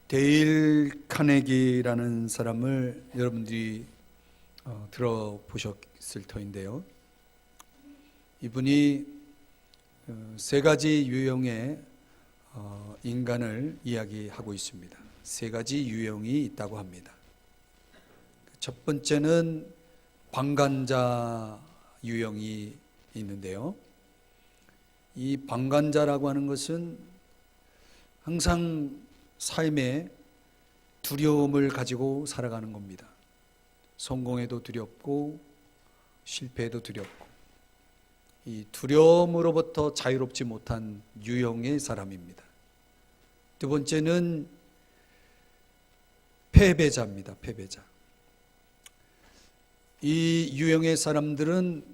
데일 카네기라는 사람을 여러분들이 들어보셨을 터인데요. 이분이 세 가지 유형의 인간을 이야기하고 있습니다. 세 가지 유형이 있다고 합니다. 첫 번째는 방관자 유형이 있는데요. 이 방관자라고 하는 것은 항상 삶에 두려움을 가지고 살아가는 겁니다. 성공해도 두렵고 실패해도 두렵고 이 두려움으로부터 자유롭지 못한 유형의 사람입니다. 두 번째는 패배자입니다. 패배자. 이 유형의 사람들은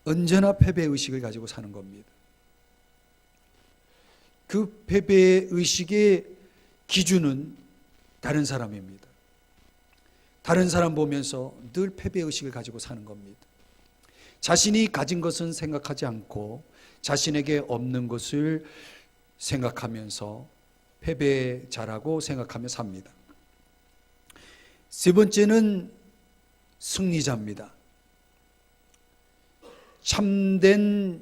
언제나 패배의식을 가지고 사는 겁니다. 그 패배의식의 기준은 다른 사람입니다. 다른 사람 보면서 늘 패배의식을 가지고 사는 겁니다. 자신이 가진 것은 생각하지 않고 자신에게 없는 것을 생각하면서 패배자라고 생각하며 삽니다. 세 번째는 승리자입니다. 참된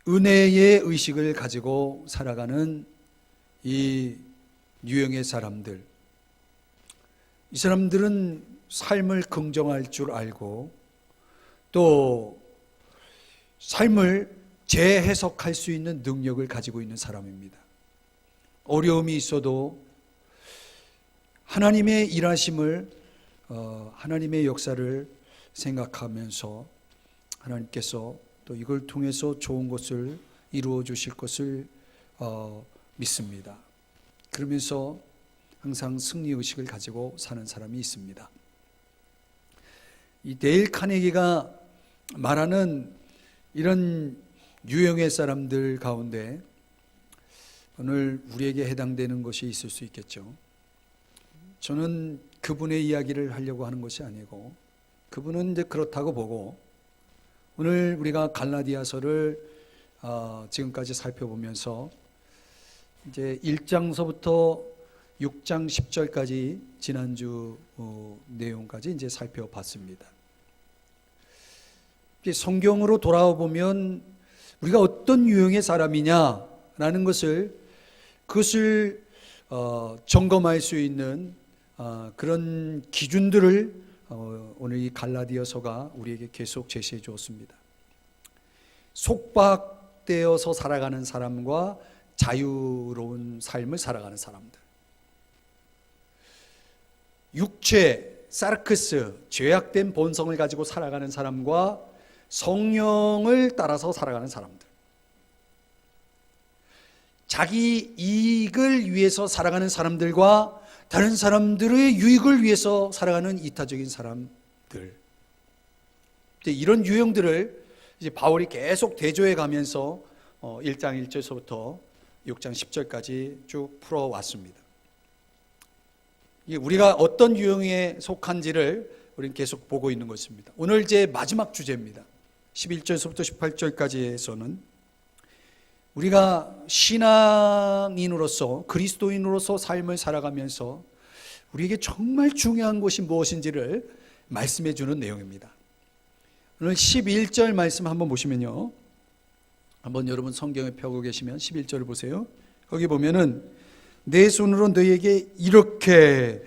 은혜의 의식을 가지고 살아가는 이 유형의 사람들, 이 사람들은 삶을 긍정할 줄 알고 또 삶을 재해석할 수 있는 능력을 가지고 있는 사람입니다. 어려움이 있어도 하나님의 일하심을 하나님의 역사를 생각하면서 하나님께서 또 이걸 통해서 좋은 것을 이루어 주실 것을 믿습니다. 그러면서 항상 승리의식을 가지고 사는 사람이 있습니다. 이 데일 카네기가 말하는 이런 유형의 사람들 가운데 오늘 우리에게 해당되는 것이 있을 수 있겠죠. 저는 그분의 이야기를 하려고 하는 것이 아니고 그분은 이제 그렇다고 보고 오늘 우리가 갈라디아서를 지금까지 살펴보면서 이제 1장서부터 6장 10절까지 지난주 내용까지 이제 살펴봤습니다. 성경으로 돌아와 보면 우리가 어떤 유형의 사람이냐라는 그것을 점검할 수 있는 그런 기준들을 오늘 이 갈라디아서가 우리에게 계속 제시해 주었습니다. 속박되어서 살아가는 사람과 자유로운 삶을 살아가는 사람들, 육체, 사르크스, 죄악된 본성을 가지고 살아가는 사람과 성령을 따라서 살아가는 사람들, 자기 이익을 위해서 살아가는 사람들과 다른 사람들의 유익을 위해서 살아가는 이타적인 사람들, 이런 유형들을 이제 바울이 계속 대조해 가면서 1장 1절서부터 6장 10절까지 쭉 풀어왔습니다. 우리가 어떤 유형에 속한지를 우리는 계속 보고 있는 것입니다. 오늘 제 마지막 주제입니다. 11절서부터 18절까지에서는 우리가 신앙인으로서 그리스도인으로서 삶을 살아가면서 우리에게 정말 중요한 것이 무엇인지를 말씀해 주는 내용입니다. 오늘 11절 말씀 한번 보시면요, 한번 여러분 성경에 펴고 계시면 11절을 보세요. 거기 보면은 내 손으로 너희에게 이렇게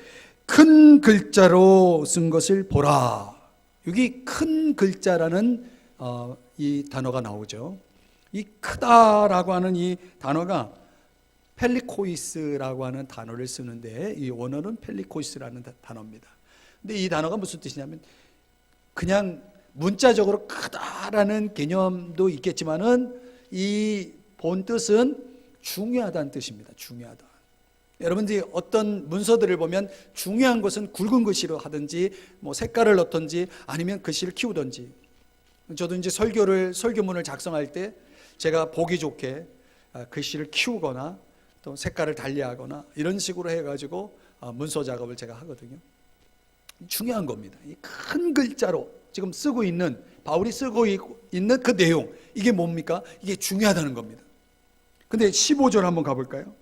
큰 글자로 쓴 것을 보라. 여기 큰 글자라는 이 단어가 나오죠. 이 크다라고 하는 이 단어가 펠리코이스라고 하는 단어를 쓰는데 이 원어는 펠리코이스라는 단어입니다. 근데 이 단어가 무슨 뜻이냐면 그냥 문자적으로 크다라는 개념도 있겠지만은 이 본 뜻은 중요하다는 뜻입니다. 중요하다. 여러분들이 어떤 문서들을 보면 중요한 것은 굵은 글씨로 하든지 뭐 색깔을 넣든지 아니면 글씨를 키우든지, 저도 이제 설교문을 작성할 때 제가 보기 좋게 글씨를 키우거나 또 색깔을 달리하거나 이런 식으로 해가지고 문서 작업을 제가 하거든요. 중요한 겁니다. 이 큰 글자로 지금 쓰고 있는, 바울이 쓰고 있는 그 내용, 이게 뭡니까? 이게 중요하다는 겁니다. 근데 15절 한번 가볼까요?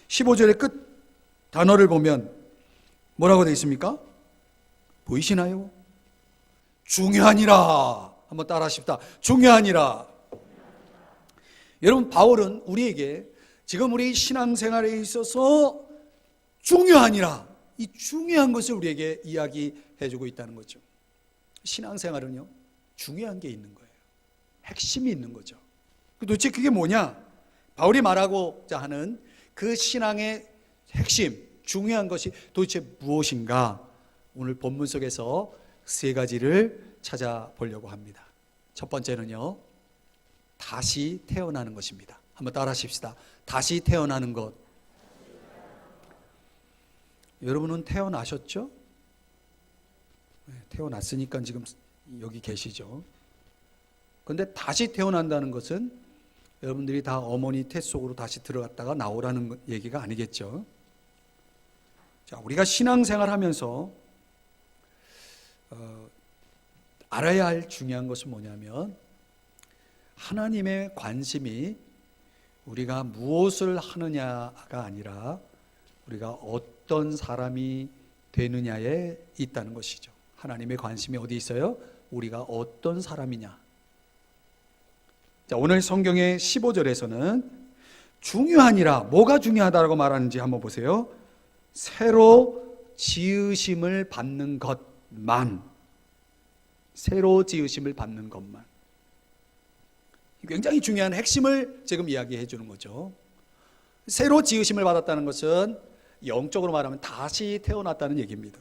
15절의 끝 단어를 보면 뭐라고 되어 있습니까? 보이시나요? 중요하니라. 한번 따라 하십시다. 중요하니라. 여러분, 바울은 우리에게 지금 우리 신앙생활에 있어서 중요하니라, 이 중요한 것을 우리에게 이야기해 주고 있다는 거죠. 신앙생활은요, 중요한 게 있는 거예요. 핵심이 있는 거죠. 도대체 그게 뭐냐? 바울이 말하고자 하는 그 신앙의 핵심, 중요한 것이 도대체 무엇인가? 오늘 본문 속에서 세 가지를 찾아보려고 합니다. 첫 번째는요, 다시 태어나는 것입니다. 한번 따라 하십시다. 다시 태어나는 것. 여러분은 태어나셨죠? 태어났으니까 지금 여기 계시죠. 그런데 다시 태어난다는 것은 여러분들이 다 어머니 태 속으로 다시 들어갔다가 나오라는 얘기가 아니겠죠. 자, 우리가 신앙생활 하면서 알아야 할 중요한 것은 뭐냐면, 하나님의 관심이 우리가 무엇을 하느냐가 아니라 우리가 어떤 사람이 되느냐에 있다는 것이죠. 하나님의 관심이 어디 있어요? 우리가 어떤 사람이냐. 자, 오늘 성경의 15절에서는 중요하니라, 뭐가 중요하다고 말하는지 한번 보세요. 새로 지으심을 받는 것만, 새로 지으심을 받는 것만. 굉장히 중요한 핵심을 지금 이야기해 주는 거죠. 새로 지으심을 받았다는 것은 영적으로 말하면 다시 태어났다는 얘기입니다.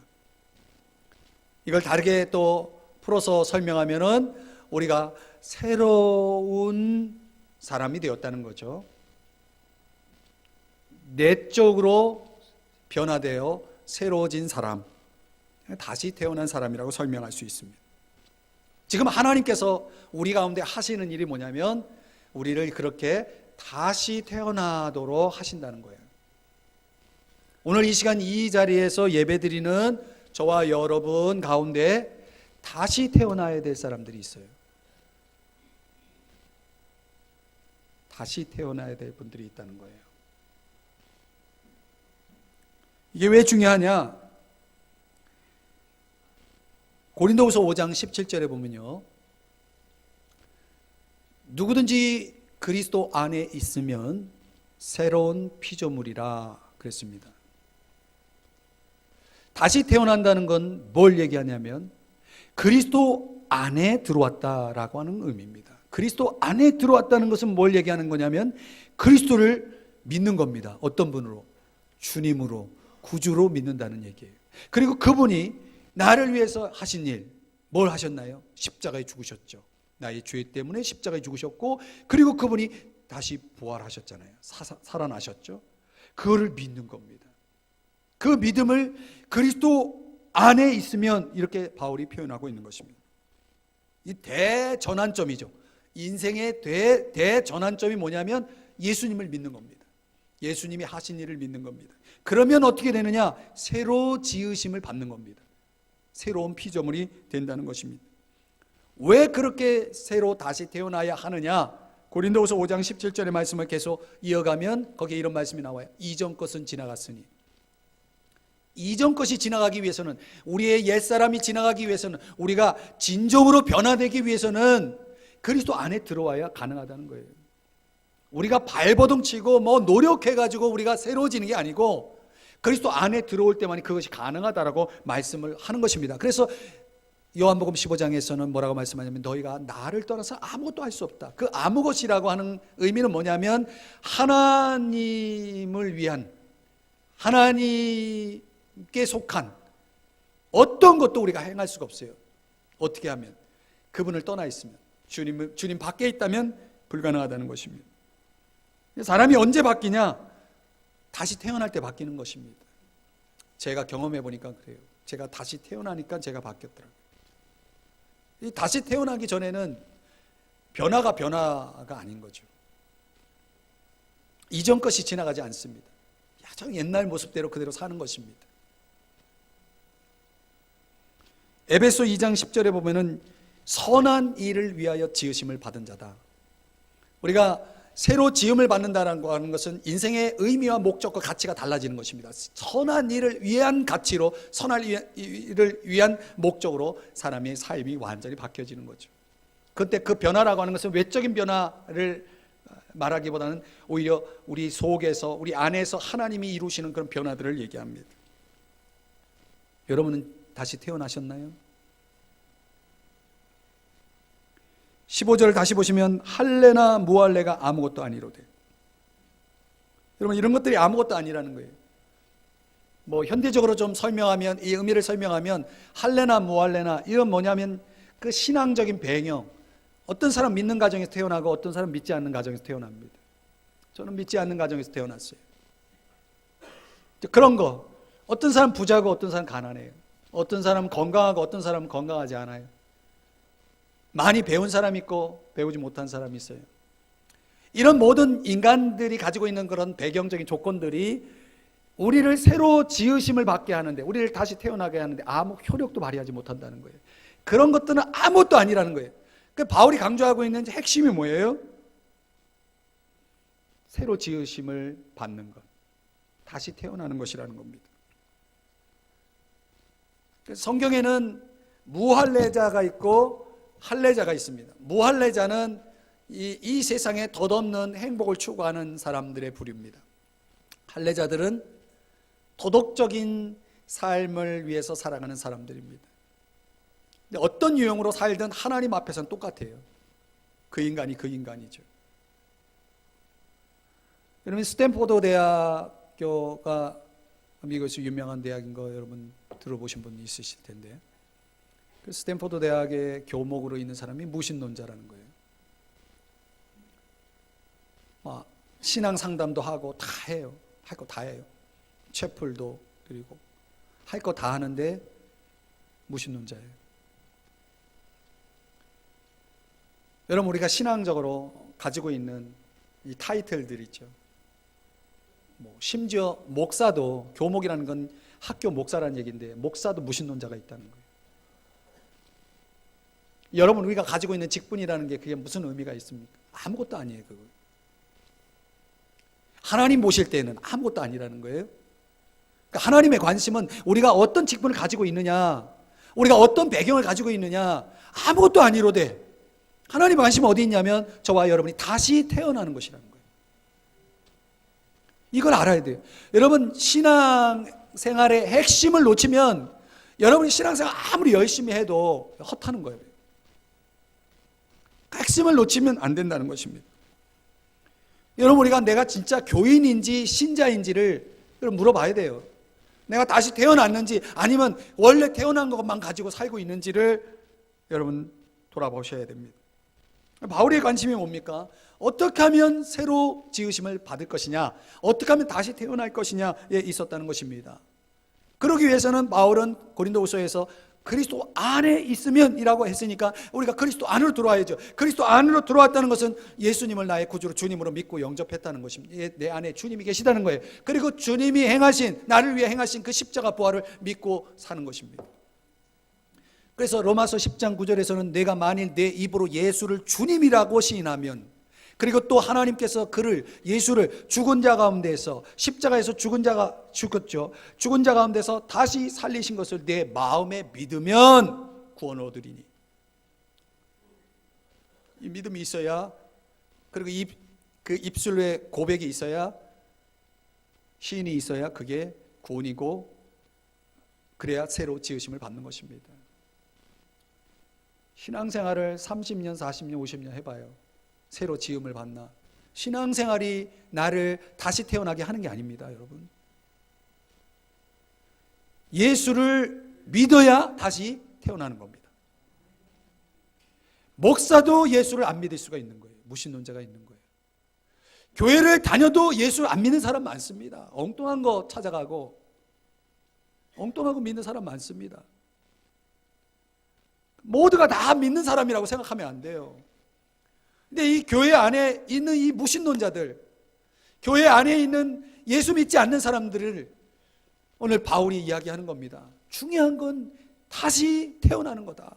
이걸 다르게 또 풀어서 설명하면은 우리가 새로운 사람이 되었다는 거죠. 내적으로 변화되어 새로워진 사람, 다시 태어난 사람이라고 설명할 수 있습니다. 지금 하나님께서 우리 가운데 하시는 일이 뭐냐면 우리를 그렇게 다시 태어나도록 하신다는 거예요. 오늘 이 시간 이 자리에서 예배드리는 저와 여러분 가운데 다시 태어나야 될 사람들이 있어요. 다시 태어나야 될 분들이 있다는 거예요. 이게 왜 중요하냐? 고린도후서 5장 17절에 보면요, 누구든지 그리스도 안에 있으면 새로운 피조물이라 그랬습니다. 다시 태어난다는 건 뭘 얘기하냐면 그리스도 안에 들어왔다라고 하는 의미입니다. 그리스도 안에 들어왔다는 것은 뭘 얘기하는 거냐면 그리스도를 믿는 겁니다. 어떤 분으로? 주님으로, 구주로 믿는다는 얘기예요. 그리고 그분이 나를 위해서 하신 일, 뭘 하셨나요? 십자가에 죽으셨죠. 나의 죄 때문에 십자가에 죽으셨고, 그리고 그분이 다시 부활하셨잖아요. 살아나셨죠. 그거를 믿는 겁니다. 그 믿음을 그리스도 안에 있으면, 이렇게 바울이 표현하고 있는 것입니다. 이 대전환점이죠. 인생의 대전환점이 뭐냐면 예수님을 믿는 겁니다. 예수님이 하신 일을 믿는 겁니다. 그러면 어떻게 되느냐? 새로 지으심을 받는 겁니다. 새로운 피조물이 된다는 것입니다. 왜 그렇게 새로 다시 태어나야 하느냐? 고린도후서 5장 17절의 말씀을 계속 이어가면 거기에 이런 말씀이 나와요. 이전 것은 지나갔으니. 이전 것이 지나가기 위해서는, 우리의 옛사람이 지나가기 위해서는, 우리가 진정으로 변화되기 위해서는 그리스도 안에 들어와야 가능하다는 거예요. 우리가 발버둥 치고 노력해가지고 우리가 새로워지는 게 아니고 그리스도 안에 들어올 때만 그것이 가능하다라고 말씀을 하는 것입니다. 그래서 요한복음 15장에서는 뭐라고 말씀하냐면 너희가 나를 떠나서 아무것도 할 수 없다. 그 아무것이라고 하는 의미는 뭐냐면 하나님을 위한, 하나님께 속한 어떤 것도 우리가 행할 수가 없어요. 어떻게 하면? 그분을 떠나 있으면, 주님 밖에 있다면 불가능하다는 것입니다. 사람이 언제 바뀌냐? 다시 태어날 때 바뀌는 것입니다. 제가 경험해 보니까 그래요. 제가 다시 태어나니까 제가 바뀌었더라고요. 다시 태어나기 전에는 변화가 아닌 거죠. 이전 것이 지나가지 않습니다. 야정 옛날 모습대로 그대로 사는 것입니다. 에베소 2장 10절에 보면은 선한 일을 위하여 지으심을 받은 자다. 우리가 새로 지음을 받는다는 하는 것은 인생의 의미와 목적과 가치가 달라지는 것입니다. 선한 일을 위한 가치로, 선한 일을 위한 목적으로 사람의 삶이 완전히 바뀌어지는 거죠. 그때 그 변화라고 하는 것은 외적인 변화를 말하기보다는 오히려 우리 속에서, 우리 안에서 하나님이 이루시는 그런 변화들을 얘기합니다. 여러분은 다시 태어나셨나요? 15절을 다시 보시면 할례나 무할례가 아무것도 아니로되. 여러분, 이런 것들이 아무것도 아니라는 거예요. 뭐 현대적으로 좀 설명하면, 이 의미를 설명하면 할례나 무할례나 이건 뭐냐면 그 신앙적인 배경, 어떤 사람 믿는 가정에서 태어나고 어떤 사람 믿지 않는 가정에서 태어납니다. 저는 믿지 않는 가정에서 태어났어요. 그런 거, 어떤 사람 부자고 어떤 사람 가난해요. 어떤 사람은 건강하고 어떤 사람은 건강하지 않아요. 많이 배운 사람이 있고 배우지 못한 사람이 있어요. 이런 모든 인간들이 가지고 있는 그런 배경적인 조건들이 우리를 새로 지으심을 받게 하는데, 우리를 다시 태어나게 하는데 아무 효력도 발휘하지 못한다는 거예요. 그런 것들은 아무것도 아니라는 거예요. 그 바울이 강조하고 있는 핵심이 뭐예요? 새로 지으심을 받는 것, 다시 태어나는 것이라는 겁니다. 성경에는 무할례자가 있고 할례자가 있습니다. 무할례자는 이 세상에 덧없는 행복을 추구하는 사람들의 부류입니다. 할례자들은 도덕적인 삶을 위해서 살아가는 사람들입니다. 근데 어떤 유형으로 살든 하나님 앞에서는 똑같아요. 그 인간이 그 인간이죠. 여러분, 스탠포드 대학교가 미국에서 유명한 대학인 거 여러분 들어보신 분 있으실 텐데, 그 스탠포드 대학의 교목으로 있는 사람이 무신론자라는 거예요. 신앙 상담도 하고 다 해요. 할 거 다 해요. 채플도 드리고 할 거 다 하는데 무신론자예요. 여러분, 우리가 신앙적으로 가지고 있는 이 타이틀들 있죠. 심지어 목사도, 교목이라는 건 학교 목사라는 얘기인데 목사도 무신론자가 있다는 거예요. 여러분, 우리가 가지고 있는 직분이라는 게 그게 무슨 의미가 있습니까? 아무것도 아니에요. 그거. 하나님 보실 때는 아무것도 아니라는 거예요. 그러니까 하나님의 관심은 우리가 어떤 직분을 가지고 있느냐, 우리가 어떤 배경을 가지고 있느냐, 아무것도 아니로되 하나님의 관심은 어디 있냐면 저와 여러분이 다시 태어나는 것이라는 거예요. 이걸 알아야 돼요. 여러분, 신앙생활의 핵심을 놓치면 여러분이 신앙생활 아무리 열심히 해도 헛하는 거예요. 핵심을 놓치면 안 된다는 것입니다. 여러분, 우리가 내가 진짜 교인인지 신자인지를 물어봐야 돼요. 내가 다시 태어났는지 아니면 원래 태어난 것만 가지고 살고 있는지를 여러분 돌아보셔야 됩니다. 바울의 관심이 뭡니까? 어떻게 하면 새로 지으심을 받을 것이냐, 어떻게 하면 다시 태어날 것이냐에 있었다는 것입니다. 그러기 위해서는 바울은 고린도후서에서 그리스도 안에 있으면 이라고 했으니까 우리가 그리스도 안으로 들어와야죠. 그리스도 안으로 들어왔다는 것은 예수님을 나의 구주로 주님으로 믿고 영접했다는 것입니다. 내 안에 주님이 계시다는 거예요. 그리고 주님이 행하신, 나를 위해 행하신 그 십자가 부활을 믿고 사는 것입니다. 그래서 로마서 10장 9절에서는 내가 만일 내 입으로 예수를 주님이라고 시인하면, 그리고 또 하나님께서 예수를 죽은 자 가운데서, 십자가에서 죽은 자가 죽었죠. 죽은 자 가운데서 다시 살리신 것을 내 마음에 믿으면 구원을 얻으리니. 이 믿음이 있어야, 그리고 그 입술에 고백이 있어야, 시인이 있어야 그게 구원이고, 그래야 새로 지으심을 받는 것입니다. 신앙생활을 30년, 40년, 50년 해봐요. 새로 지음을 받나? 신앙생활이 나를 다시 태어나게 하는 게 아닙니다, 여러분. 예수를 믿어야 다시 태어나는 겁니다. 목사도 예수를 안 믿을 수가 있는 거예요. 무신론자가 있는 거예요. 교회를 다녀도 예수를 안 믿는 사람 많습니다. 엉뚱한 거 찾아가고 엉뚱하고 믿는 사람 많습니다. 모두가 다 믿는 사람이라고 생각하면 안 돼요. 근데 이 교회 안에 있는 이 무신론자들, 교회 안에 있는 예수 믿지 않는 사람들을 오늘 바울이 이야기하는 겁니다. 중요한 건 다시 태어나는 거다.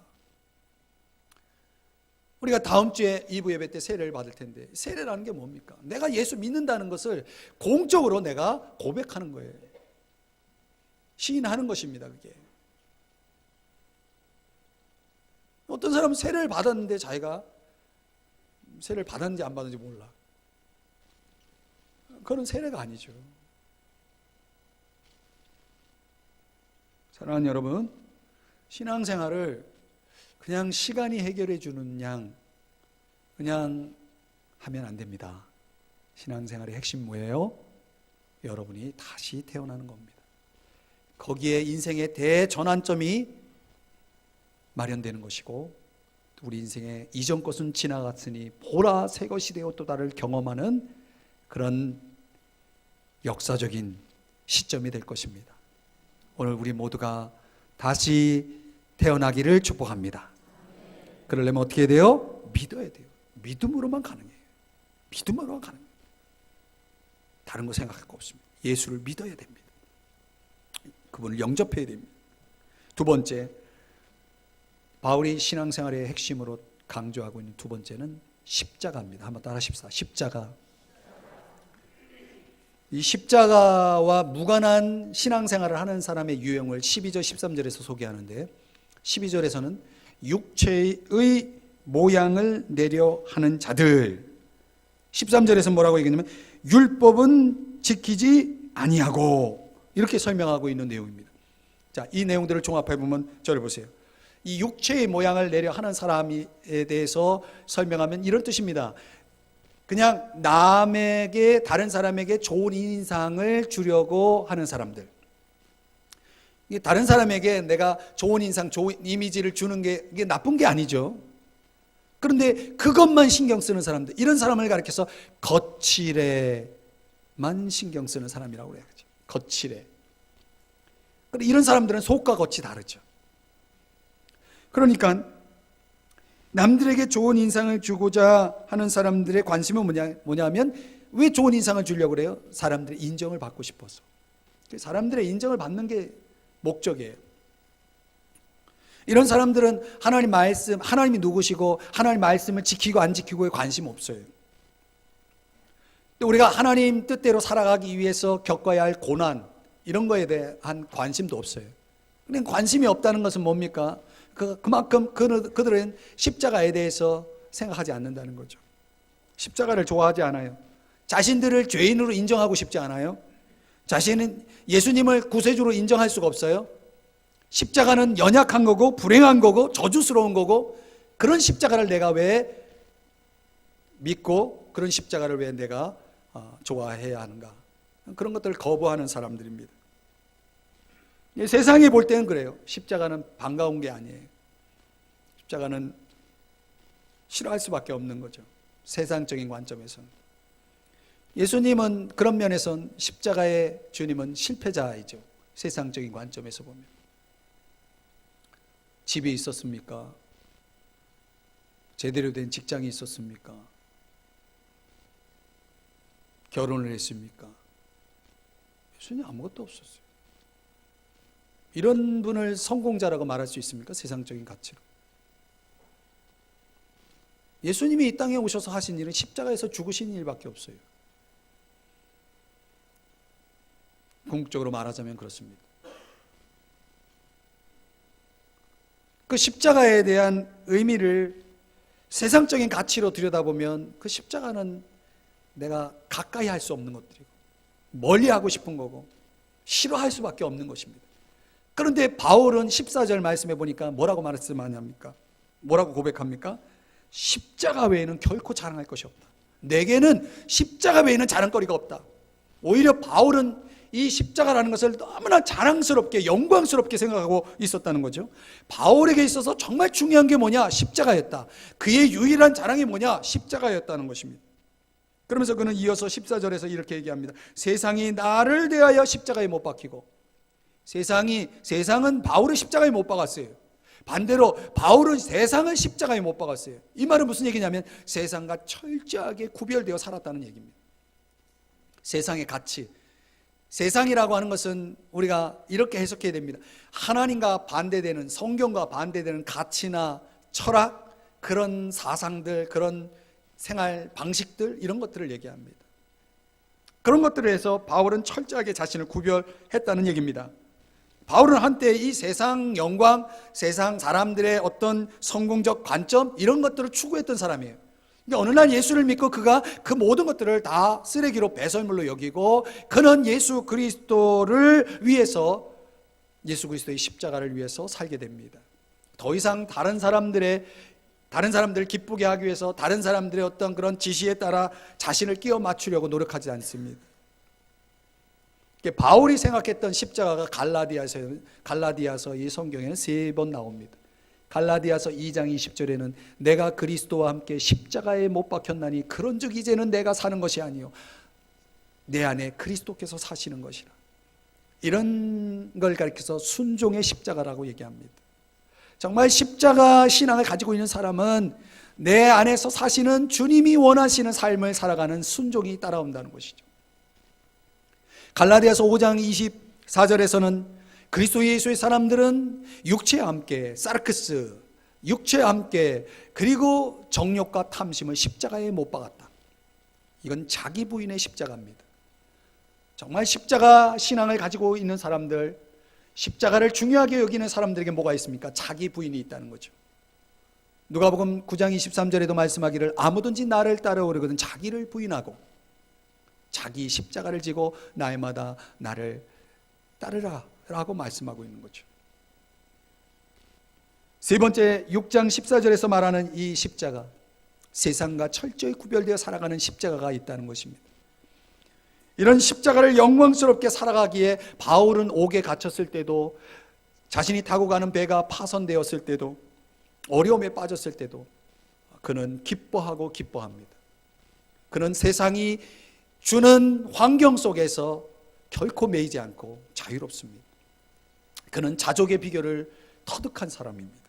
우리가 다음 주에 2부 예배 때 세례를 받을 텐데, 세례라는 게 뭡니까? 내가 예수 믿는다는 것을 공적으로 내가 고백하는 거예요. 시인하는 것입니다. 그게. 어떤 사람은 세례를 받았는데 자기가 세례를 받았는지 안 받았는지 몰라. 그건 세례가 아니죠. 사랑하는 여러분, 신앙생활을 그냥 시간이 해결해 주는 양 그냥 하면 안 됩니다. 신앙생활의 핵심 뭐예요? 여러분이 다시 태어나는 겁니다. 거기에 인생의 대전환점이 마련되는 것이고, 우리 인생의 이전 것은 지나갔으니 보라 새 것이 되었도다를 경험하는 그런 역사적인 시점이 될 것입니다. 오늘 우리 모두가 다시 태어나기를 축복합니다. 그러려면 어떻게 해야 돼요? 믿어야 돼요. 믿음으로만 가능해요. 믿음으로만 가능해요. 다른 거 생각할 거 없습니다. 예수를 믿어야 됩니다. 그분을 영접해야 됩니다. 두 번째, 바울이 신앙생활의 핵심으로 강조하고 있는 두 번째는 십자가입니다. 한번 따라 하십시다. 십자가. 이 십자가와 무관한 신앙생활을 하는 사람의 유형을 12절 13절에서 소개하는데, 12절에서는 육체의 모양을 내려 하는 자들, 13절에서 뭐라고 얘기했냐면 율법은 지키지 아니하고, 이렇게 설명하고 있는 내용입니다. 자, 이 내용들을 종합해 보면 저를 보세요. 이 육체의 모양을 내려 하는 사람에 대해서 설명하면 이런 뜻입니다. 그냥 남에게, 다른 사람에게 좋은 인상을 주려고 하는 사람들. 다른 사람에게 내가 좋은 인상, 좋은 이미지를 주는 게 이게 나쁜 게 아니죠. 그런데 그것만 신경 쓰는 사람들, 이런 사람을 가리켜서 거칠에만 신경 쓰는 사람이라고 그래야죠. 거칠에. 이런 사람들은 속과 겉이 다르죠. 그러니까 남들에게 좋은 인상을 주고자 하는 사람들의 관심은 뭐냐면, 왜 좋은 인상을 주려고 그래요? 사람들의 인정을 받고 싶어서. 사람들의 인정을 받는 게 목적이에요. 이런 사람들은 하나님 말씀, 하나님이 누구시고 하나님 말씀을 지키고 안 지키고에 관심 없어요. 우리가 하나님 뜻대로 살아가기 위해서 겪어야 할 고난, 이런 거에 대한 관심도 없어요. 근데 관심이 없다는 것은 뭡니까? 그만큼 그들은 십자가에 대해서 생각하지 않는다는 거죠. 십자가를 좋아하지 않아요. 자신들을 죄인으로 인정하고 싶지 않아요. 자신은 예수님을 구세주로 인정할 수가 없어요. 십자가는 연약한 거고 불행한 거고 저주스러운 거고, 그런 십자가를 내가 왜 믿고 그런 십자가를 왜 내가 좋아해야 하는가? 그런 것들을 거부하는 사람들입니다. 세상이 볼 때는 그래요. 십자가는 반가운 게 아니에요. 십자가는 싫어할 수밖에 없는 거죠. 세상적인 관점에서는. 예수님은 그런 면에서는, 십자가의 주님은 실패자이죠. 세상적인 관점에서 보면. 집이 있었습니까? 제대로 된 직장이 있었습니까? 결혼을 했습니까? 예수님 아무것도 없었어요. 이런 분을 성공자라고 말할 수 있습니까? 세상적인 가치로. 예수님이 이 땅에 오셔서 하신 일은 십자가에서 죽으신 일밖에 없어요. 궁극적으로 말하자면 그렇습니다. 그 십자가에 대한 의미를 세상적인 가치로 들여다보면, 그 십자가는 내가 가까이 할 수 없는 것들이고 멀리 하고 싶은 거고 싫어할 수밖에 없는 것입니다. 그런데 바울은 14절 말씀해 보니까 뭐라고 말씀하냐니까? 뭐라고 고백합니까? 십자가 외에는 결코 자랑할 것이 없다. 내게는 십자가 외에는 자랑거리가 없다. 오히려 바울은 이 십자가라는 것을 너무나 자랑스럽게, 영광스럽게 생각하고 있었다는 거죠. 바울에게 있어서 정말 중요한 게 뭐냐? 십자가였다. 그의 유일한 자랑이 뭐냐? 십자가였다는 것입니다. 그러면서 그는 이어서 14절에서 이렇게 얘기합니다. 세상이 나를 대하여 십자가에 못 박히고, 세상은 바울을 십자가에 못 박았어요. 반대로 바울은 세상을 십자가에 못 박았어요. 이 말은 무슨 얘기냐면 세상과 철저하게 구별되어 살았다는 얘기입니다. 세상의 가치, 세상이라고 하는 것은 우리가 이렇게 해석해야 됩니다. 하나님과 반대되는, 성경과 반대되는 가치나 철학, 그런 사상들, 그런 생활 방식들, 이런 것들을 얘기합니다. 그런 것들을 해서 바울은 철저하게 자신을 구별했다는 얘기입니다. 바울은 한때 이 세상 영광, 세상 사람들의 어떤 성공적 관점, 이런 것들을 추구했던 사람이에요. 그러니까 어느 날 예수를 믿고 그가 그 모든 것들을 다 쓰레기로 배설물로 여기고, 그는 예수 그리스도를 위해서, 예수 그리스도의 십자가를 위해서 살게 됩니다. 더 이상 다른 사람들을 기쁘게 하기 위해서 다른 사람들의 어떤 그런 지시에 따라 자신을 끼워 맞추려고 노력하지 않습니다. 바울이 생각했던 십자가가 갈라디아서 이 성경에는 3번 나옵니다. 갈라디아서 2장 20절에는 내가 그리스도와 함께 십자가에 못 박혔나니 그런즉 이제는 내가 사는 것이 아니요 내 안에 그리스도께서 사시는 것이라. 이런 걸 가리켜서 순종의 십자가라고 얘기합니다. 정말 십자가 신앙을 가지고 있는 사람은 내 안에서 사시는 주님이 원하시는 삶을 살아가는 순종이 따라온다는 것이죠. 갈라디아서 5장 24절에서는 그리스도 예수의 사람들은 육체와 함께 사르크스, 육체와 함께 그리고 정욕과 탐심을 십자가에 못 박았다. 이건 자기 부인의 십자가입니다. 정말 십자가 신앙을 가지고 있는 사람들, 십자가를 중요하게 여기는 사람들에게 뭐가 있습니까? 자기 부인이 있다는 거죠. 누가복음 9장 23절에도 말씀하기를 아무든지 나를 따라오려거든 자기를 부인하고 자기 십자가를 지고 날마다 나를 따르라 라고 말씀하고 있는 거죠. 세 번째 6장 14절에서 말하는 이 십자가, 세상과 철저히 구별되어 살아가는 십자가가 있다는 것입니다. 이런 십자가를 영광스럽게 살아가기에 바울은 옥에 갇혔을 때도, 자신이 타고 가는 배가 파손되었을 때도, 어려움에 빠졌을 때도 그는 기뻐하고 기뻐합니다. 그는 세상이 주는 환경 속에서 결코 매이지 않고 자유롭습니다. 그는 자족의 비결을 터득한 사람입니다.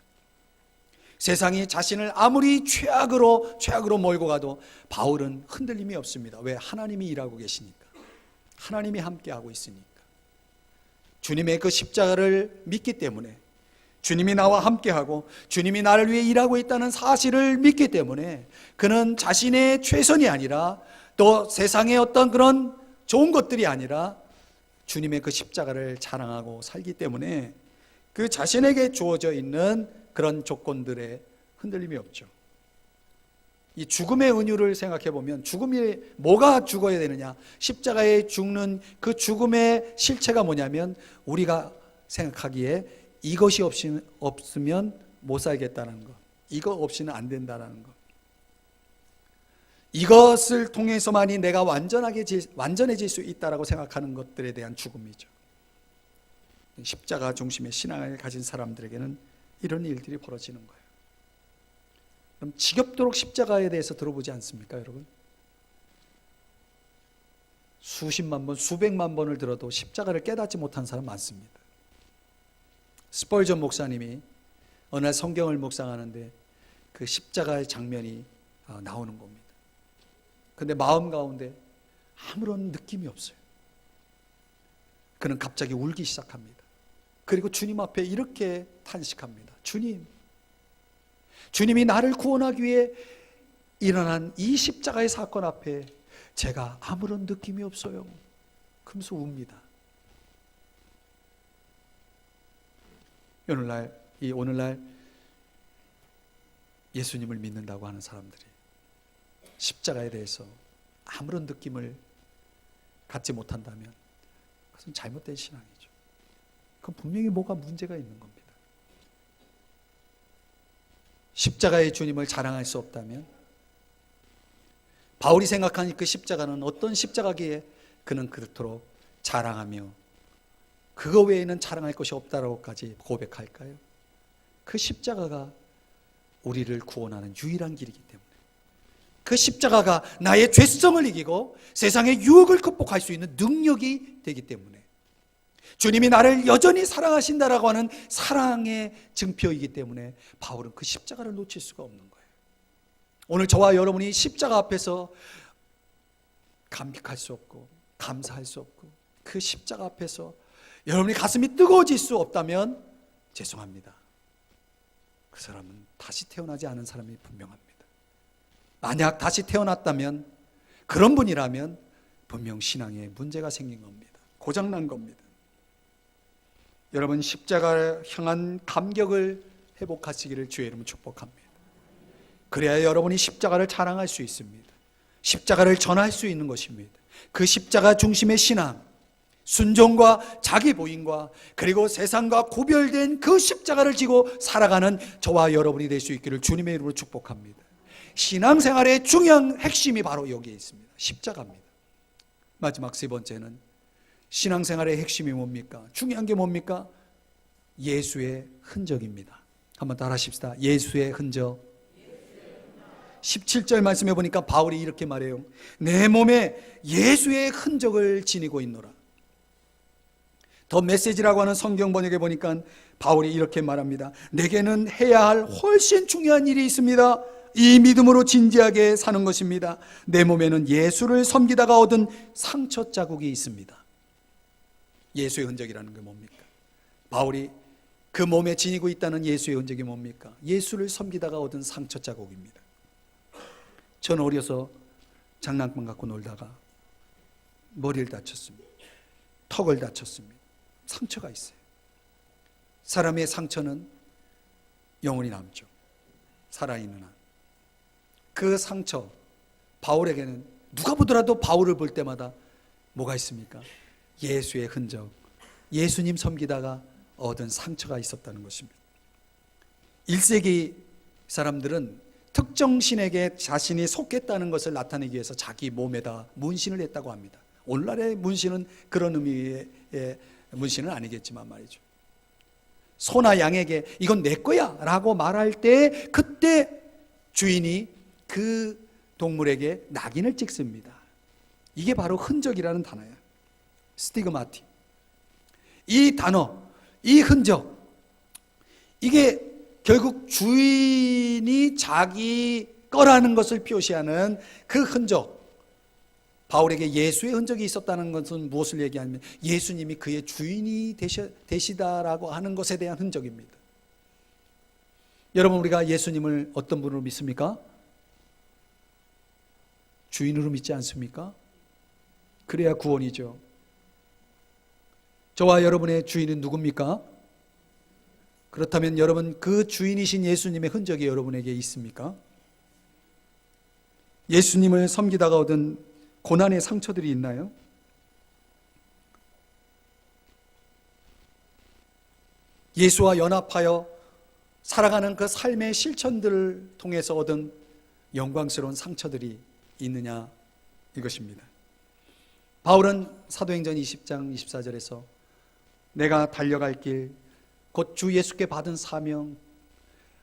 세상이 자신을 아무리 최악으로 몰고 가도 바울은 흔들림이 없습니다. 왜? 하나님이 일하고 계시니까. 하나님이 함께하고 있으니까. 주님의 그 십자가를 믿기 때문에, 주님이 나와 함께하고 주님이 나를 위해 일하고 있다는 사실을 믿기 때문에 그는 자신의 최선이 아니라 또 세상의 어떤 그런 좋은 것들이 아니라 주님의 그 십자가를 자랑하고 살기 때문에 그 자신에게 주어져 있는 그런 조건들에 흔들림이 없죠. 이 죽음의 은유를 생각해 보면 죽음이 뭐가 죽어야 되느냐? 십자가에 죽는 그 죽음의 실체가 뭐냐면 우리가 생각하기에 이것이 없으면 못 살겠다는 것, 이거 없이는 안 된다는 것, 이것을 통해서만이 내가 완전해질 수 있다라고 생각하는 것들에 대한 죽음이죠. 십자가 중심의 신앙을 가진 사람들에게는 이런 일들이 벌어지는 거예요. 그럼 지겹도록 십자가에 대해서 들어보지 않습니까, 여러분? 수십만 번, 수백만 번을 들어도 십자가를 깨닫지 못한 사람 많습니다. 스펄전 목사님이 어느 날 성경을 묵상하는데 그 십자가의 장면이 나오는 겁니다. 그런데 마음 가운데 아무런 느낌이 없어요. 그는 갑자기 울기 시작합니다. 그리고 주님 앞에 이렇게 탄식합니다. 주님이 나를 구원하기 위해 일어난 이 십자가의 사건 앞에 제가 아무런 느낌이 없어요. 그러면서 웁니다. 오늘날 예수님을 믿는다고 하는 사람들이 십자가에 대해서 아무런 느낌을 갖지 못한다면 그것은 잘못된 신앙이죠. 그건 분명히 뭐가 문제가 있는 겁니다. 십자가의 주님을 자랑할 수 없다면, 바울이 생각하는 그 십자가는 어떤 십자가기에 그는 그렇도록 자랑하며 그거 외에는 자랑할 것이 없다라고까지 고백할까요? 그 십자가가 우리를 구원하는 유일한 길이기 때문에, 그 십자가가 나의 죄성을 이기고 세상의 유혹을 극복할 수 있는 능력이 되기 때문에, 주님이 나를 여전히 사랑하신다라고 하는 사랑의 증표이기 때문에 바울은 그 십자가를 놓칠 수가 없는 거예요. 오늘 저와 여러분이 십자가 앞에서 감격할 수 없고 감사할 수 없고 그 십자가 앞에서 여러분의 가슴이 뜨거워질 수 없다면 죄송합니다. 그 사람은 다시 태어나지 않은 사람이 분명합니다. 만약 다시 태어났다면, 그런 분이라면 분명 신앙에 문제가 생긴 겁니다. 고장난 겁니다. 여러분, 십자가를 향한 감격을 회복하시기를 주의 이름으로 축복합니다. 그래야 여러분이 십자가를 자랑할 수 있습니다. 십자가를 전할 수 있는 것입니다. 그 십자가 중심의 신앙, 순종과 자기 부인과 그리고 세상과 구별된 그 십자가를 지고 살아가는 저와 여러분이 될 수 있기를 주님의 이름으로 축복합니다. 신앙생활의 중요한 핵심이 바로 여기에 있습니다. 십자가입니다. 마지막 세 번째는 신앙생활의 핵심이 뭡니까? 중요한 게 뭡니까? 예수의 흔적입니다. 한번 따라 하십시다. 예수의 흔적. 17절 말씀해 보니까 바울이 이렇게 말해요. 내 몸에 예수의 흔적을 지니고 있노라. 더 메시지라고 하는 성경 번역에 보니까 바울이 이렇게 말합니다. 내게는 해야 할 훨씬 중요한 일이 있습니다. 이 믿음으로 진지하게 사는 것입니다. 내 몸에는 예수를 섬기다가 얻은 상처 자국이 있습니다. 예수의 흔적이라는 게 뭡니까? 바울이 그 몸에 지니고 있다는 예수의 흔적이 뭡니까? 예수를 섬기다가 얻은 상처 자국입니다. 저는 어려서 장난감 갖고 놀다가 머리를 다쳤습니다. 턱을 다쳤습니다. 상처가 있어요. 사람의 상처는 영원히 남죠. 살아있는 한. 그 상처, 바울에게는 누가 보더라도 바울을 볼 때마다 뭐가 있습니까? 예수의 흔적, 예수님 섬기다가 얻은 상처가 있었다는 것입니다. 1세기 사람들은 특정 신에게 자신이 속했다는 것을 나타내기 위해서 자기 몸에다 문신을 했다고 합니다. 오늘날의 문신은 그런 의미의 문신은 아니겠지만 말이죠. 소나 양에게 이건 내 거야 라고 말할 때 그때 주인이 그 동물에게 낙인을 찍습니다. 이게 바로 흔적이라는 단어예요. 스티그마티. 이 단어, 이 흔적, 이게 결국 주인이 자기 거라는 것을 표시하는 그 흔적. 바울에게 예수의 흔적이 있었다는 것은 무엇을 얘기하냐면 예수님이 그의 주인이 되시다라고 하는 것에 대한 흔적입니다. 여러분, 우리가 예수님을 어떤 분으로 믿습니까? 주인으로 믿지 않습니까? 그래야 구원이죠. 저와 여러분의 주인은 누굽니까? 그렇다면 여러분, 그 주인이신 예수님의 흔적이 여러분에게 있습니까? 예수님을 섬기다가 얻은 고난의 상처들이 있나요? 예수와 연합하여 살아가는 그 삶의 실천들을 통해서 얻은 영광스러운 상처들이 있느냐, 이것입니다. 바울은 사도행전 20장 24절에서 내가 달려갈 길, 곧 주 예수께 받은 사명,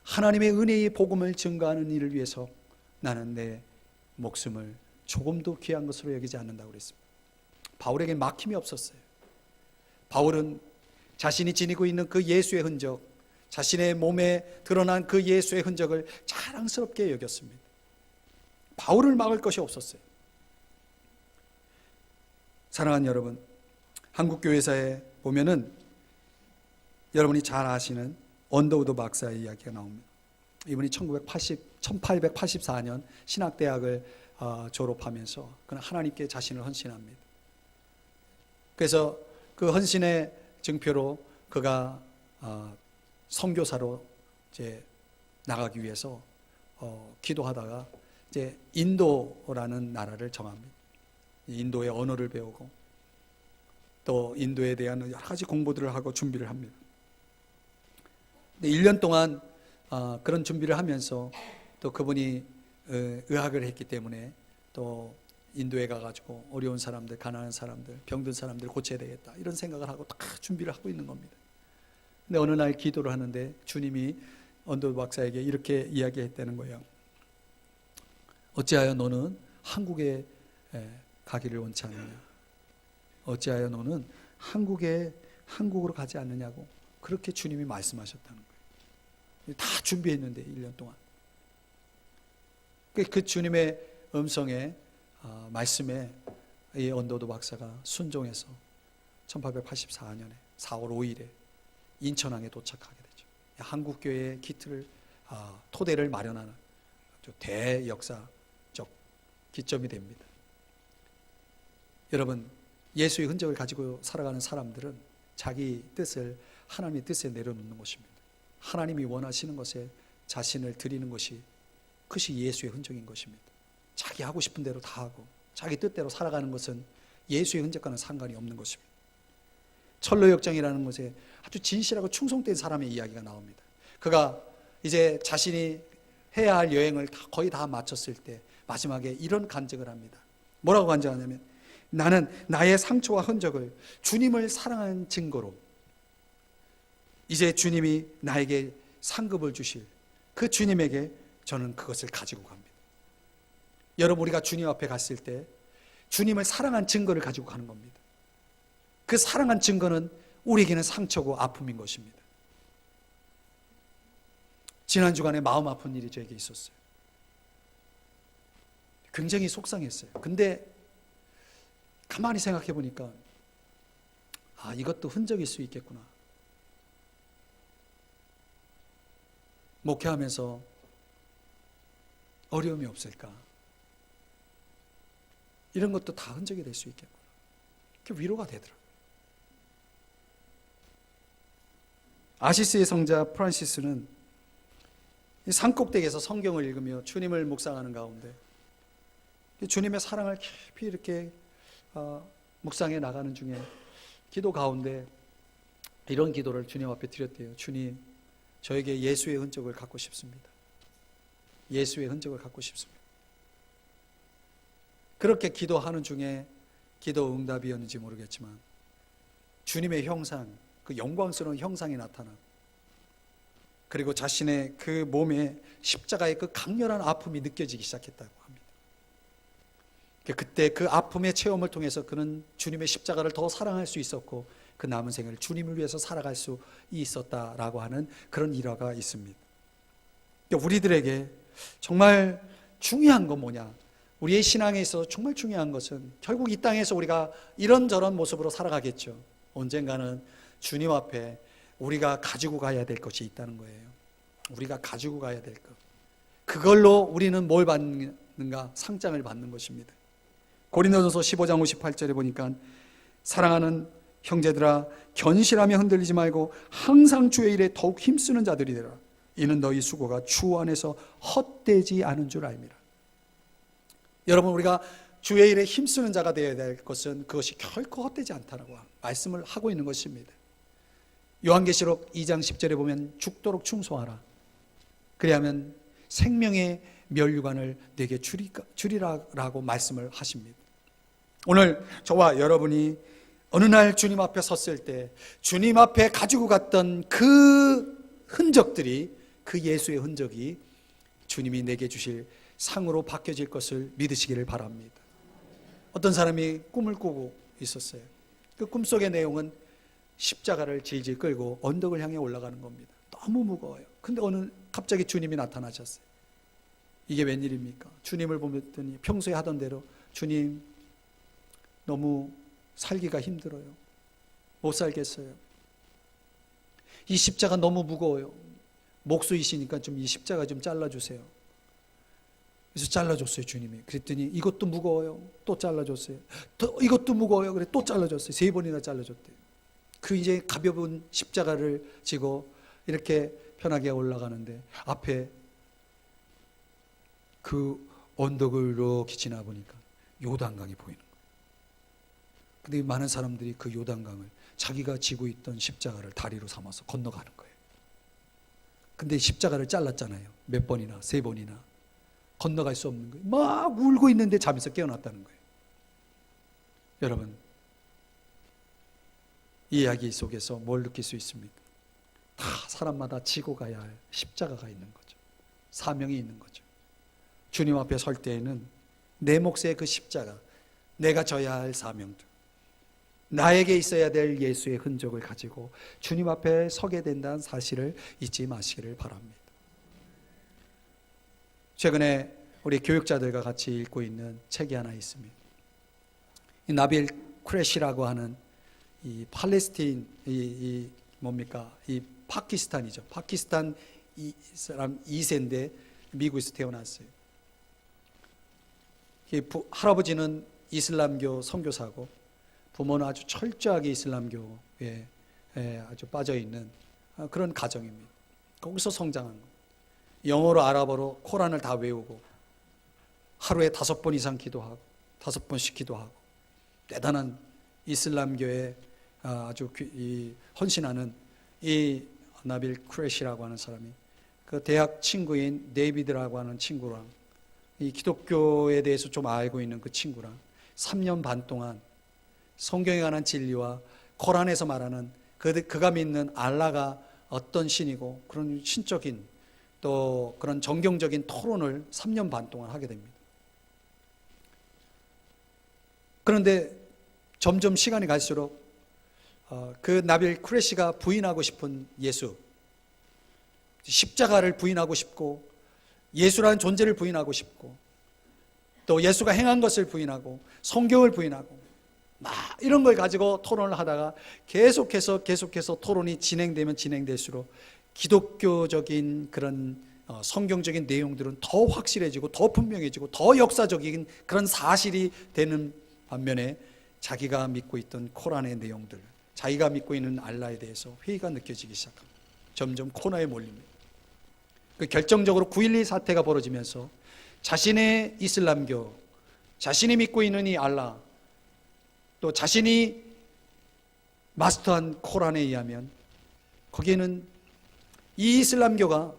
하나님의 은혜의 복음을 증거하는 일을 위해서 나는 내 목숨을 조금도 귀한 것으로 여기지 않는다고 그랬습니다. 바울에게 막힘이 없었어요. 바울은 자신이 지니고 있는 그 예수의 흔적, 자신의 몸에 드러난 그 예수의 흔적을 자랑스럽게 여겼습니다. 바울을 막을 것이 없었어요. 사랑하는 여러분, 한국교회사에 보면은 여러분이 잘 아시는 언더우드 박사의 이야기가 나옵니다. 이분이 1884년 신학대학을 졸업하면서 그는 하나님께 자신을 헌신합니다. 그래서 그 헌신의 증표로 그가 선교사로 이제 나가기 위해서 기도하다가 이제 인도라는 나라를 정합니다. 인도의 언어를 배우고 또 인도에 대한 여러 가지 공부들을 하고 준비를 합니다. 1년 동안 그런 준비를 하면서 또 그분이 의학을 했기 때문에 또 인도에 가가지고 어려운 사람들, 가난한 사람들, 병든 사람들 고쳐야 되겠다 이런 생각을 하고 다 준비를 하고 있는 겁니다. 근데 어느 날 기도를 하는데 주님이 언더우드 박사에게 이렇게 이야기했다는 거예요. 어찌하여 너는 한국에 가기를 원치 않느냐? 어찌하여 너는 한국으로 가지 않느냐고 그렇게 주님이 말씀하셨다는 거예요. 다 준비했는데 1년 동안. 그 주님의 음성에 말씀에 이 언더우드 박사가 순종해서 1884년에 4월 5일에 인천항에 도착하게 되죠. 한국교회의 기틀을 토대를 마련하는 아주 대역사적 기점이 됩니다. 여러분, 예수의 흔적을 가지고 살아가는 사람들은 자기 뜻을 하나님의 뜻에 내려놓는 것입니다. 하나님이 원하시는 것에 자신을 드리는 것이, 그것이 예수의 흔적인 것입니다. 자기 하고 싶은 대로 다 하고 자기 뜻대로 살아가는 것은 예수의 흔적과는 상관이 없는 것입니다. 철로역정이라는 것에 아주 진실하고 충성된 사람의 이야기가 나옵니다. 그가 이제 자신이 해야 할 여행을 거의 다 마쳤을 때 마지막에 이런 간증을 합니다. 뭐라고 간증하냐면, 나는 나의 상처와 흔적을 주님을 사랑하는 증거로 이제 주님이 나에게 상급을 주실 그 주님에게 저는 그것을 가지고 갑니다. 여러분, 우리가 주님 앞에 갔을 때 주님을 사랑한 증거를 가지고 가는 겁니다. 그 사랑한 증거는 우리에게는 상처고 아픔인 것입니다. 지난 주간에 마음 아픈 일이 저에게 있었어요. 굉장히 속상했어요. 근데 가만히 생각해 보니까 이것도 흔적일 수 있겠구나. 목회하면서 어려움이 없을까? 이런 것도 다 흔적이 될 수 있겠구나. 그게 위로가 되더라고요. 아시스의 성자 프란시스는 산꼭대기에서 성경을 읽으며 주님을 묵상하는 가운데 주님의 사랑을 깊이 이렇게 묵상해 나가는 중에 기도 가운데 이런 기도를 주님 앞에 드렸대요. 주님, 저에게 예수의 흔적을 갖고 싶습니다. 예수의 흔적을 갖고 싶습니다. 그렇게 기도하는 중에 기도 응답이었는지 모르겠지만 주님의 형상, 그 영광스러운 형상이 나타나, 그리고 자신의 그 몸에 십자가의 그 강렬한 아픔이 느껴지기 시작했다고 합니다. 그때 그 아픔의 체험을 통해서 그는 주님의 십자가를 더 사랑할 수 있었고 그 남은 생을 주님을 위해서 살아갈 수 있었다라고 하는 그런 일화가 있습니다. 우리들에게 정말 중요한 건 뭐냐? 우리의 신앙에 있어서 정말 중요한 것은 결국 이 땅에서 우리가 이런저런 모습으로 살아가겠죠. 언젠가는 주님 앞에 우리가 가지고 가야 될 것이 있다는 거예요. 우리가 가지고 가야 될 것. 그걸로 우리는 뭘 받는가? 상장을 받는 것입니다. 고린도전서 15장 58절에 보니까 사랑하는 형제들아, 견실하며 흔들리지 말고 항상 주의 일에 더욱 힘쓰는 자들이 되라. 이는 너희 수고가 주 안에서 헛되지 않은 줄 알미라. 여러분, 우리가 주의 일에 힘쓰는 자가 되어야 될 것은 그것이 결코 헛되지 않다라고 말씀을 하고 있는 것입니다. 요한계시록 2장 10절에 보면 죽도록 충성하라. 그리하면 생명의 면류관을 내게 주리라라고 말씀을 하십니다. 오늘 저와 여러분이 어느 날 주님 앞에 섰을 때 주님 앞에 가지고 갔던 그 흔적들이, 그 예수의 흔적이 주님이 내게 주실 상으로 바뀌어질 것을 믿으시기를 바랍니다. 어떤 사람이 꿈을 꾸고 있었어요. 그 꿈속의 내용은 십자가를 질질 끌고 언덕을 향해 올라가는 겁니다. 너무 무거워요. 근데 갑자기 주님이 나타나셨어요. 이게 웬일입니까? 주님을 보더니 평소에 하던 대로, 주님 너무 살기가 힘들어요. 못 살겠어요. 이 십자가 너무 무거워요. 목수이시니까 좀 이 십자가 좀 잘라주세요. 그래서 잘라줬어요, 주님이. 그랬더니 이것도 무거워요. 또 잘라줬어요. 또 이것도 무거워요. 그래 또 잘라줬어요. 3번이나 잘라줬대요. 그 이제 가벼운 십자가를 지고 이렇게 편하게 올라가는데 앞에 그 언덕을 이렇게 지나 보니까 요단강이 보이는 거예요. 근데 많은 사람들이 그 요단강을 자기가 지고 있던 십자가를 다리로 삼아서 건너가는 거예요. 근데 십자가를 잘랐잖아요. 몇 번이나, 3번이나. 건너갈 수 없는 거예요. 막 울고 있는데 잠에서 깨어났다는 거예요. 여러분, 이 이야기 속에서 뭘 느낄 수 있습니까? 다 사람마다 지고 가야 할 십자가가 있는 거죠. 사명이 있는 거죠. 주님 앞에 설 때에는 내 몫의 그 십자가, 내가 져야 할 사명들, 나에게 있어야 될 예수의 흔적을 가지고 주님 앞에 서게 된다는 사실을 잊지 마시기를 바랍니다. 최근에 우리 교육자들과 같이 읽고 있는 책이 하나 있습니다. 이 나빌 쿠레시라고 하는 이 팔레스틴, 이 파키스탄이죠. 파키스탄 이 사람 2세인데 미국에서 태어났어요. 할아버지는 이슬람교 선교사고 부모는 아주 철저하게 이슬람교에 아주 빠져있는 그런 가정입니다. 거기서 성장한 거예요. 영어로 아랍어로 코란을 다 외우고 하루에 5번 이상 기도하고 5번씩 기도하고 대단한 이슬람교에 아주 헌신하는 이 나빌 쿠레시라고 하는 사람이 그 대학 친구인 데이비드라고 하는 친구랑 이 기독교에 대해서 좀 알고 있는 그 친구랑 3년 반 동안 성경에 관한 진리와 코란에서 말하는 그가 믿는 알라가 어떤 신이고 그런 신적인 또 그런 정경적인 토론을 3년 반 동안 하게 됩니다. 그런데 점점 시간이 갈수록 그 나빌 쿠레시가 부인하고 싶은 예수, 십자가를 부인하고 싶고 예수라는 존재를 부인하고 싶고 또 예수가 행한 것을 부인하고 성경을 부인하고 막 이런 걸 가지고 토론을 하다가 계속해서 토론이 진행되면 진행될수록 기독교적인 그런 성경적인 내용들은 더 확실해지고 더 분명해지고 더 역사적인 그런 사실이 되는 반면에 자기가 믿고 있던 코란의 내용들, 자기가 믿고 있는 알라에 대해서 회의가 느껴지기 시작합니다. 점점 코너에 몰립니다. 그 결정적으로 9.12 사태가 벌어지면서 자신의 이슬람교, 자신이 믿고 있는 이 알라, 또 자신이 마스터한 코란에 의하면 거기에는 이 이슬람교가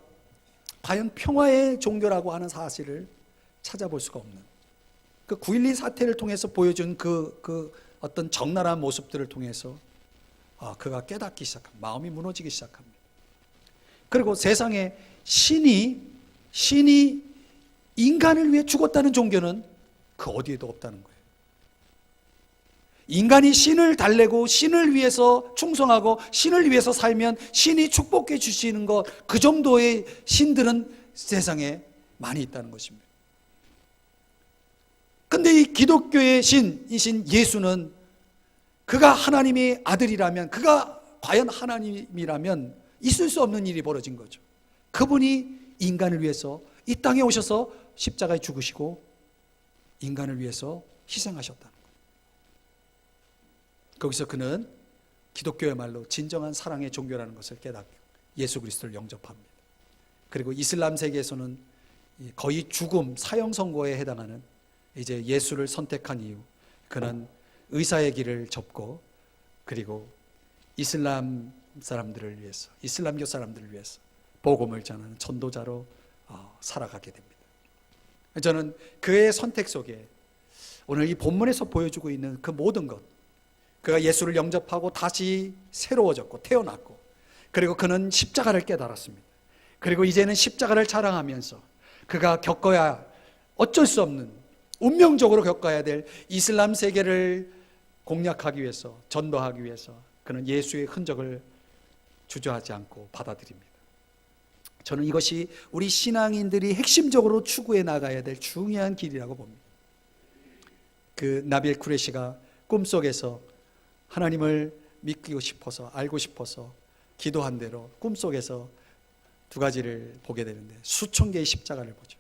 과연 평화의 종교라고 하는 사실을 찾아볼 수가 없는 그 9.12 사태를 통해서 보여준 그 어떤 적나라한 모습들을 통해서 그가 깨닫기 시작합니다. 마음이 무너지기 시작합니다. 그리고 세상에 신이 인간을 위해 죽었다는 종교는 그 어디에도 없다는 거예요. 인간이 신을 달래고 신을 위해서 충성하고 신을 위해서 살면 신이 축복해 주시는 것, 그 정도의 신들은 세상에 많이 있다는 것입니다. 근데 이 기독교의 신이신 예수는 그가 하나님의 아들이라면, 그가 과연 하나님이라면 있을 수 없는 일이 벌어진 거죠. 그분이 인간을 위해서 이 땅에 오셔서 십자가에 죽으시고 인간을 위해서 희생하셨다는 거예요. 거기서 그는 기독교야말로 진정한 사랑의 종교라는 것을 깨닫고 예수 그리스도를 영접합니다. 그리고 이슬람 세계에서는 거의 죽음, 사형 선고에 해당하는 이제 예수를 선택한 이후 그는 의사의 길을 접고 그리고 이슬람 사람들을 위해서, 이슬람교 사람들을 위해서 복음을 전하는 전도자로 살아가게 됩니다. 저는 그의 선택 속에 오늘 이 본문에서 보여주고 있는 그 모든 것, 그가 예수를 영접하고 다시 새로워졌고 태어났고 그리고 그는 십자가를 깨달았습니다. 그리고 이제는 십자가를 자랑하면서 그가 겪어야 어쩔 수 없는 운명적으로 겪어야 될 이슬람 세계를 공략하기 위해서, 전도하기 위해서 그는 예수의 흔적을 주저하지 않고 받아들입니다. 저는 이것이 우리 신앙인들이 핵심적으로 추구해 나가야 될 중요한 길이라고 봅니다. 그 나빌 쿠레시가 꿈속에서 하나님을 믿고 싶어서, 알고 싶어서 기도한 대로 꿈속에서 두 가지를 보게 되는데 수천 개의 십자가를 보죠.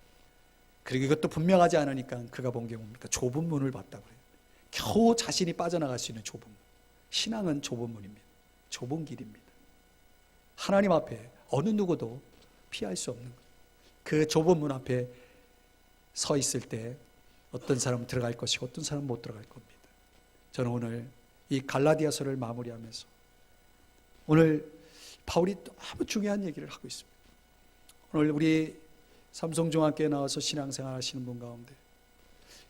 그리고 이것도 분명하지 않으니까 그가 본 게 뭡니까? 좁은 문을 봤다고 해요. 겨우 자신이 빠져나갈 수 있는 좁은 문. 신앙은 좁은 문입니다. 좁은 길입니다. 하나님 앞에 어느 누구도 피할 수 없는 것. 그 좁은 문 앞에 서 있을 때 어떤 사람은 들어갈 것이고 어떤 사람은 못 들어갈 겁니다. 저는 오늘 이 갈라디아서를 마무리하면서 오늘 바울이 또 아주 중요한 얘기를 하고 있습니다. 오늘 우리 삼성중학교에 나와서 신앙생활 하시는 분 가운데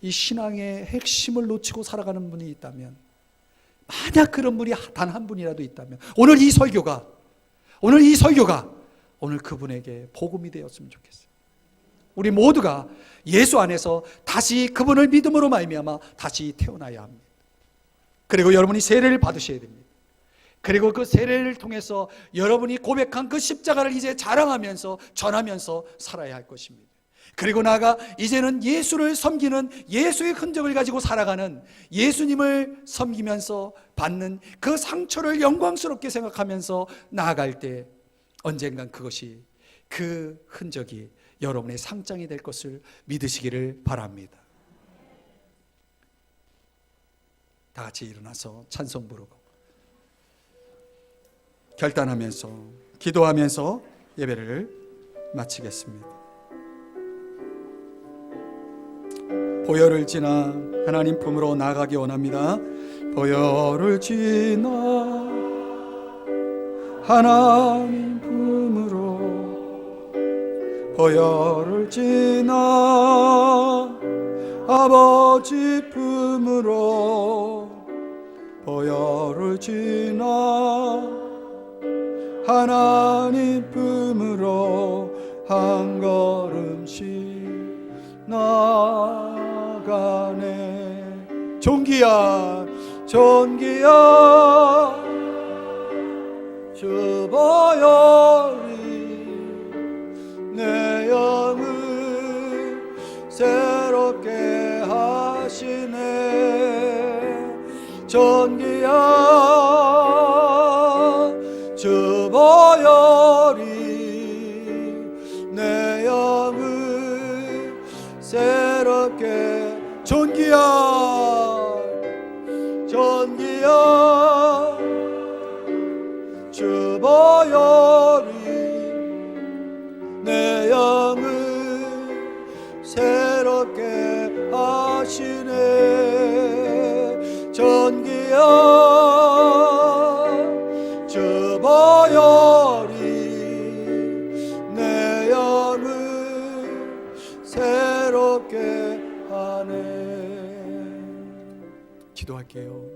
이 신앙의 핵심을 놓치고 살아가는 분이 있다면, 만약 그런 분이 단 한 분이라도 있다면 오늘 이 설교가 오늘 그분에게 복음이 되었으면 좋겠어요. 우리 모두가 예수 안에서 다시 그분을 믿음으로 말미암아 다시 태어나야 합니다. 그리고 여러분이 세례를 받으셔야 됩니다. 그리고 그 세례를 통해서 여러분이 고백한 그 십자가를 이제 자랑하면서 전하면서 살아야 할 것입니다. 그리고 나아가 이제는 예수를 섬기는, 예수의 흔적을 가지고 살아가는, 예수님을 섬기면서 받는 그 상처를 영광스럽게 생각하면서 나아갈 때 언젠간 그것이 그 흔적이 여러분의 상장이 될 것을 믿으시기를 바랍니다. 다 같이 일어나서 찬송 부르고 결단하면서 기도하면서 예배를 마치겠습니다. 보혈을 지나 하나님 품으로 나아가기 원합니다. 보혈을 지나 하나님 품으로, 보혈을 지나 아버지 품으로, 보혈을 지나 하나님 품으로 한 걸음씩 나가네. 존귀야 존귀야 주 보혈이 내 영을 새롭게 하시네. 존귀야 주 보혈이 내 영을 새롭게. 존귀야 존귀야 주 보혈이 내 영을 새롭게 하시네. 존귀야 주 보혈이 내 영을 새롭게 하네. 기도할게요.